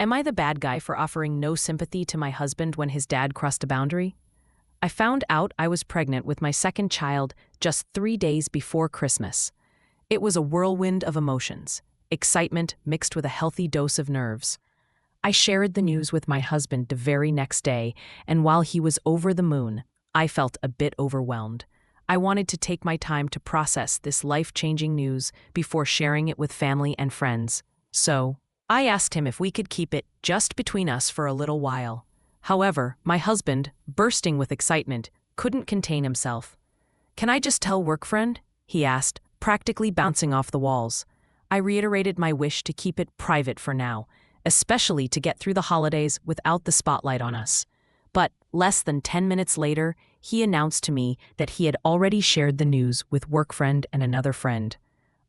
Am I the bad guy for offering no sympathy to my husband when his dad crossed a boundary? I found out I was pregnant with my second child just 3 days before Christmas. It was a whirlwind of emotions, excitement mixed with a healthy dose of nerves. I shared the news with my husband the very next day, and while he was over the moon, I felt a bit overwhelmed. I wanted to take my time to process this life-changing news before sharing it with family and friends. So, I asked him if we could keep it just between us for a little while. However, my husband, bursting with excitement, couldn't contain himself. "Can I just tell work friend?" he asked, practically bouncing off the walls. I reiterated my wish to keep it private for now, especially to get through the holidays without the spotlight on us. But less than 10 minutes later, he announced to me that he had already shared the news with work friend and another friend.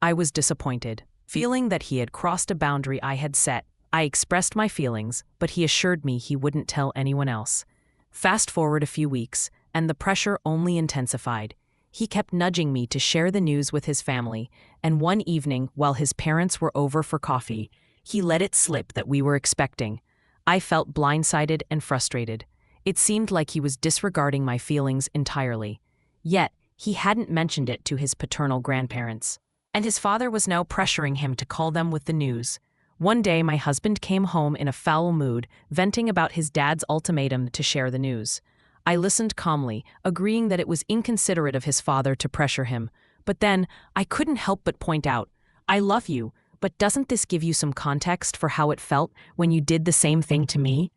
I was disappointed. Feeling that he had crossed a boundary I had set, I expressed my feelings, but he assured me he wouldn't tell anyone else. Fast forward a few weeks, and the pressure only intensified. He kept nudging me to share the news with his family, and one evening, while his parents were over for coffee, he let it slip that we were expecting. I felt blindsided and frustrated. It seemed like he was disregarding my feelings entirely. Yet, he hadn't mentioned it to his paternal grandparents. And his father was now pressuring him to call them with the news. One day, my husband came home in a foul mood, venting about his dad's ultimatum to share the news. I listened calmly, agreeing that it was inconsiderate of his father to pressure him. But then, I couldn't help but point out, "I love you, but doesn't this give you some context for how it felt when you did the same thing to me?"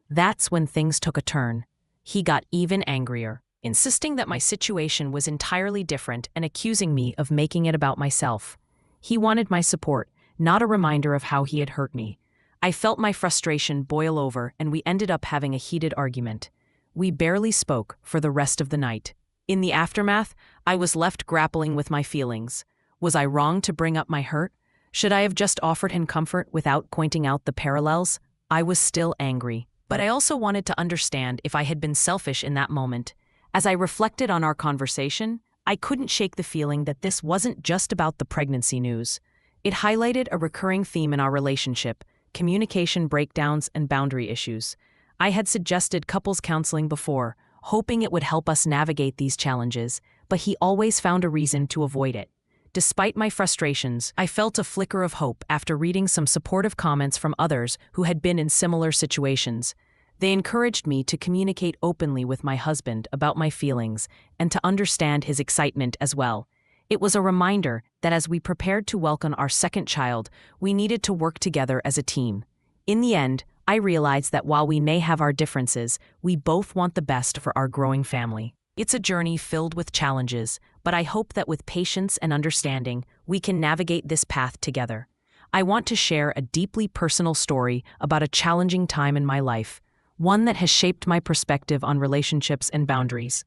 That's when things took a turn. He got even angrier, insisting that my situation was entirely different and accusing me of making it about myself. He wanted my support, not a reminder of how he had hurt me. I felt my frustration boil over, and we ended up having a heated argument. We barely spoke for the rest of the night. In the aftermath, I was left grappling with my feelings. Was I wrong to bring up my hurt? Should I have just offered him comfort without pointing out the parallels? I was still angry, but I also wanted to understand if I had been selfish in that moment. As I reflected on our conversation, I couldn't shake the feeling that this wasn't just about the pregnancy news. It highlighted a recurring theme in our relationship: communication breakdowns and boundary issues. I had suggested couples counseling before, hoping it would help us navigate these challenges, but he always found a reason to avoid it. Despite my frustrations, I felt a flicker of hope after reading some supportive comments from others who had been in similar situations. They encouraged me to communicate openly with my husband about my feelings and to understand his excitement as well. It was a reminder that as we prepared to welcome our second child, we needed to work together as a team. In the end, I realized that while we may have our differences, we both want the best for our growing family. It's a journey filled with challenges, but I hope that with patience and understanding, we can navigate this path together. I want to share a deeply personal story about a challenging time in my life, one that has shaped my perspective on relationships and boundaries.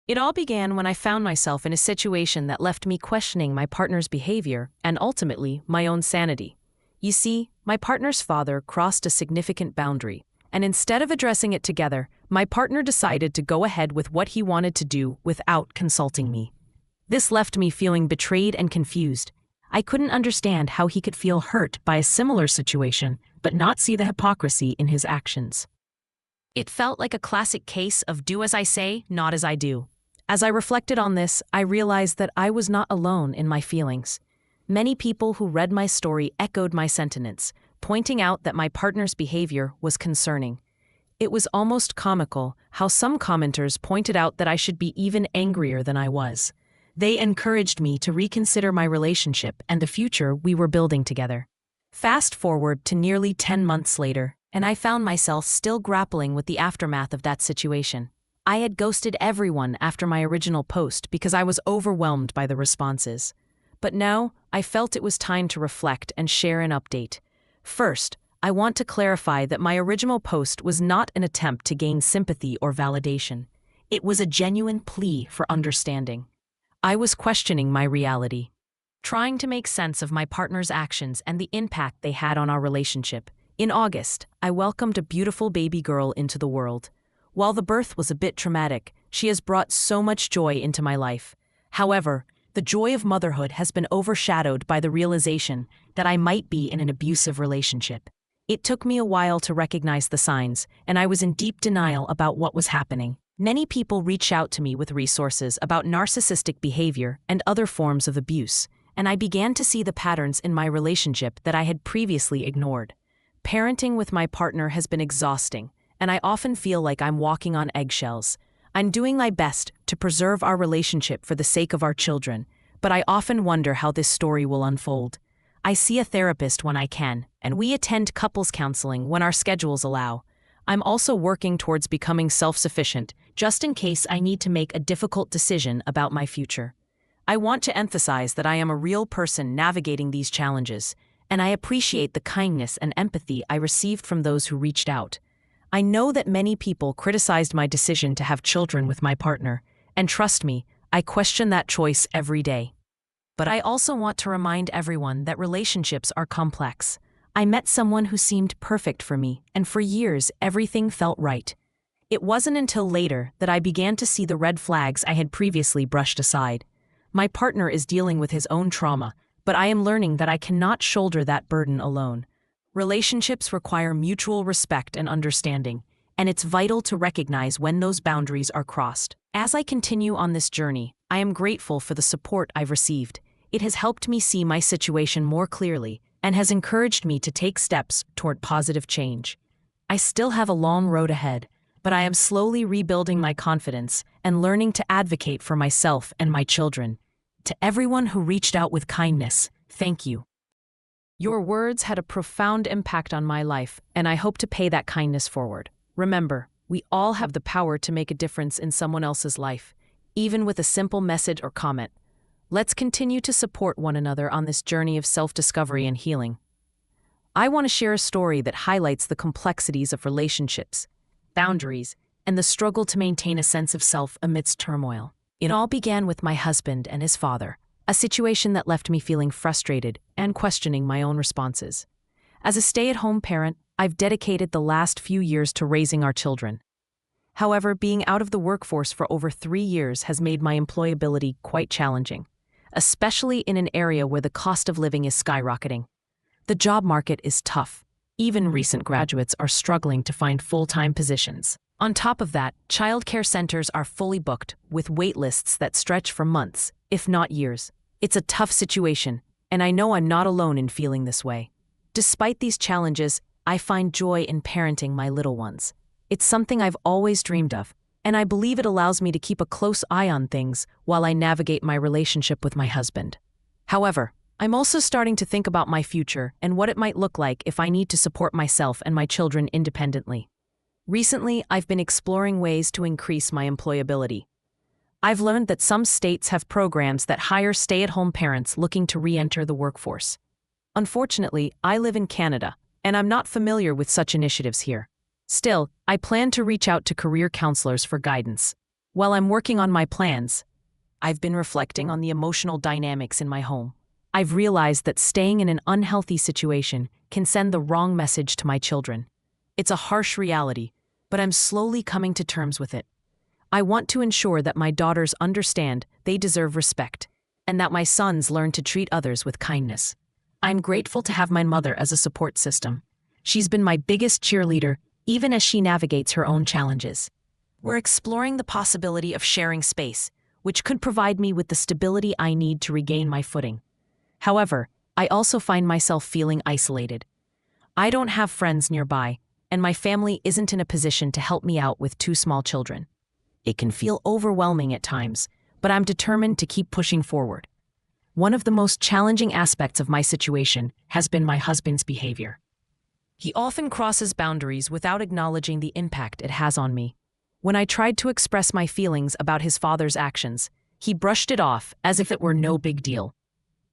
It all began when I found myself in a situation that left me questioning my partner's behavior and ultimately my own sanity. You see, my partner's father crossed a significant boundary, and instead of addressing it together, my partner decided to go ahead with what he wanted to do without consulting me. This left me feeling betrayed and confused. I couldn't understand how he could feel hurt by a similar situation, but not see the hypocrisy in his actions. It felt like a classic case of do as I say, not as I do. As I reflected on this, I realized that I was not alone in my feelings. Many people who read my story echoed my sentiments, pointing out that my partner's behavior was concerning. It was almost comical how some commenters pointed out that I should be even angrier than I was. They encouraged me to reconsider my relationship and the future we were building together. Fast forward to nearly 10 months later, and I found myself still grappling with the aftermath of that situation. I had ghosted everyone after my original post because I was overwhelmed by the responses. But now, I felt it was time to reflect and share an update. First, I want to clarify that my original post was not an attempt to gain sympathy or validation. It was a genuine plea for understanding. I was questioning my reality, trying to make sense of my partner's actions and the impact they had on our relationship. In August, I welcomed a beautiful baby girl into the world. While the birth was a bit traumatic, she has brought so much joy into my life. However, the joy of motherhood has been overshadowed by the realization that I might be in an abusive relationship. It took me a while to recognize the signs, and I was in deep denial about what was happening. Many people reached out to me with resources about narcissistic behavior and other forms of abuse, and I began to see the patterns in my relationship that I had previously ignored. Parenting with my partner has been exhausting, and I often feel like I'm walking on eggshells. I'm doing my best to preserve our relationship for the sake of our children, but I often wonder how this story will unfold. I see a therapist when I can, and we attend couples counseling when our schedules allow. I'm also working towards becoming self-sufficient, just in case I need to make a difficult decision about my future. I want to emphasize that I am a real person navigating these challenges, and I appreciate the kindness and empathy I received from those who reached out. I know that many people criticized my decision to have children with my partner, and trust me, I question that choice every day. But I also want to remind everyone that relationships are complex. I met someone who seemed perfect for me, and for years everything felt right. It wasn't until later that I began to see the red flags I had previously brushed aside. My partner is dealing with his own trauma, but I am learning that I cannot shoulder that burden alone. Relationships require mutual respect and understanding, and it's vital to recognize when those boundaries are crossed. As I continue on this journey, I am grateful for the support I've received. It has helped me see my situation more clearly and has encouraged me to take steps toward positive change. I still have a long road ahead, but I am slowly rebuilding my confidence and learning to advocate for myself and my children. To everyone who reached out with kindness, thank you. Your words had a profound impact on my life, and I hope to pay that kindness forward. Remember, we all have the power to make a difference in someone else's life, even with a simple message or comment. Let's continue to support one another on this journey of self-discovery and healing. I want to share a story that highlights the complexities of relationships, boundaries, and the struggle to maintain a sense of self amidst turmoil. It all began with my husband and his father, a situation that left me feeling frustrated and questioning my own responses. As a stay-at-home parent, I've dedicated the last few years to raising our children. However, being out of the workforce for over 3 years has made my employability quite challenging, especially in an area where the cost of living is skyrocketing. The job market is tough. Even recent graduates are struggling to find full-time positions. On top of that, childcare centers are fully booked, with wait lists that stretch for months, if not years. It's a tough situation, and I know I'm not alone in feeling this way. Despite these challenges, I find joy in parenting my little ones. It's something I've always dreamed of, and I believe it allows me to keep a close eye on things while I navigate my relationship with my husband. However, I'm also starting to think about my future and what it might look like if I need to support myself and my children independently. Recently, I've been exploring ways to increase my employability. I've learned that some states have programs that hire stay-at-home parents looking to re-enter the workforce. Unfortunately, I live in Canada, and I'm not familiar with such initiatives here. Still, I plan to reach out to career counselors for guidance. While I'm working on my plans, I've been reflecting on the emotional dynamics in my home. I've realized that staying in an unhealthy situation can send the wrong message to my children. It's a harsh reality, but I'm slowly coming to terms with it. I want to ensure that my daughters understand they deserve respect, and that my sons learn to treat others with kindness. I'm grateful to have my mother as a support system. She's been my biggest cheerleader, even as she navigates her own challenges. We're exploring the possibility of sharing space, which could provide me with the stability I need to regain my footing. However, I also find myself feeling isolated. I don't have friends nearby, and my family isn't in a position to help me out with 2 small children. It can feel overwhelming at times, but I'm determined to keep pushing forward. One of the most challenging aspects of my situation has been my husband's behavior. He often crosses boundaries without acknowledging the impact it has on me. When I tried to express my feelings about his father's actions, he brushed it off as if it were no big deal.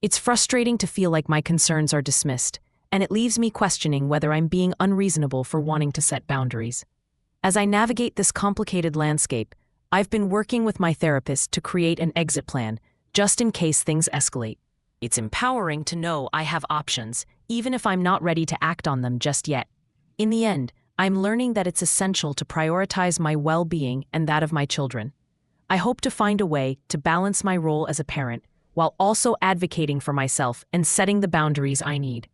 It's frustrating to feel like my concerns are dismissed, and it leaves me questioning whether I'm being unreasonable for wanting to set boundaries. As I navigate this complicated landscape, I've been working with my therapist to create an exit plan, just in case things escalate. It's empowering to know I have options, even if I'm not ready to act on them just yet. In the end, I'm learning that it's essential to prioritize my well-being and that of my children. I hope to find a way to balance my role as a parent, while also advocating for myself and setting the boundaries I need.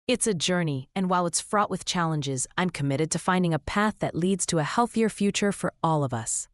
It's a journey, and while it's fraught with challenges, I'm committed to finding a path that leads to a healthier future for all of us.